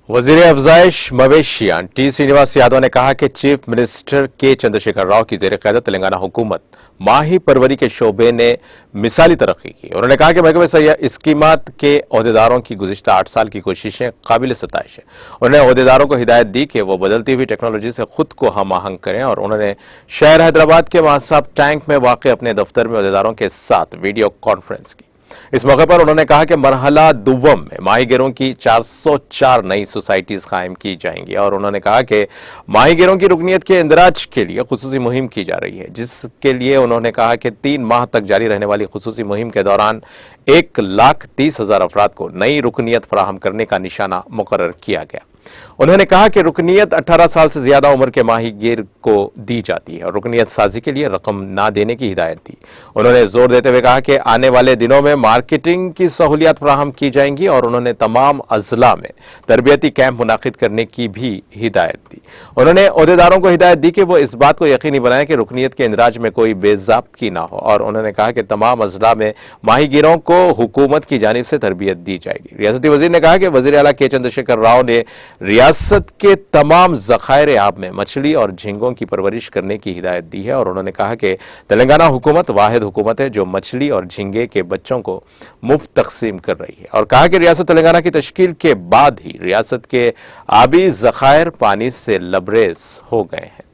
वजीर अफजाइश मवेशियां टी श्रीनिवास यादव ने कहा कि चीफ मिनिस्टर के चंद्रशेखर राव की ज़ेर क़यादत तेलंगाना हुकूमत माही परवरी के शोबे ने मिसाली तरक्की की। उन्होंने कहा कि महकमे स्कीमात के अहदेदारों की गुज़िश्ता 8 साल की कोशिशें काबिल सताइश है। उन्होंने अहदेदारों को हिदायत दी कि वो बदलती हुई टेक्नोलॉजी से खुद को हम आहंग करें और उन्होंने शहर हैदराबाद के महासाब टैंक में वाक़ अपने दफ्तर में अहदेदारों के साथ वीडियो कॉन्फ्रेंस की। इस मौके पर उन्होंने कहा कि मरहला दुव्वम में माहीगीरों की 404 नई सोसाइटीज कायम की जाएंगी और उन्होंने कहा कि माहीगीरों की रुकनियत के इंदराज के लिए खुसूसी मुहिम की जा रही है, जिसके लिए उन्होंने कहा कि 3 माह तक जारी रहने वाली खुसूसी मुहिम के दौरान 1,30,000 अफराद को नई रुकनियत फराहम करने का निशाना मुकर्रर किया गया। उन्होंने कहा कि रुकनियत 18 साल से ज्यादा उम्र के माहीगीर को दी जाती है और रुकनियत साजी के लिए रकम ना देने की हिदायत दी। उन्होंने जोर देते हुए कहा कि आने वाले दिनों में मार्केटिंग की सहूलियात फराहम की जाएंगी और उन्होंने तमाम अजला में तरबियती कैंप मुनाकिद करने की भी हिदायत दी। उन्होंने अहदेदारों को हिदायत दी कि वो इस बात को यकीनी बनाएं कि रुकनियत के इंदराज में कोई बेज़ाब्तगी ना हो और उन्होंने कहा कि तमाम अजला में माहीगीरों को हुकूमत की जानिब से तरबियत दी जाएगी। रियासती वजीर ने कहा कि वजीर आला के चंद्रशेखर राव ने रियासत के तमाम ज़खायर आब में मछली और झींगों की परवरिश करने की हिदायत दी है और उन्होंने कहा कि तेलंगाना हुकूमत वाहिद हुकूमत है जो मछली और झींगे के बच्चों को मुफ्त तकसीम कर रही है और कहा कि रियासत तेलंगाना की तश्कील के बाद ही रियासत के आबी ज़खायर पानी से लबरेज हो गए हैं।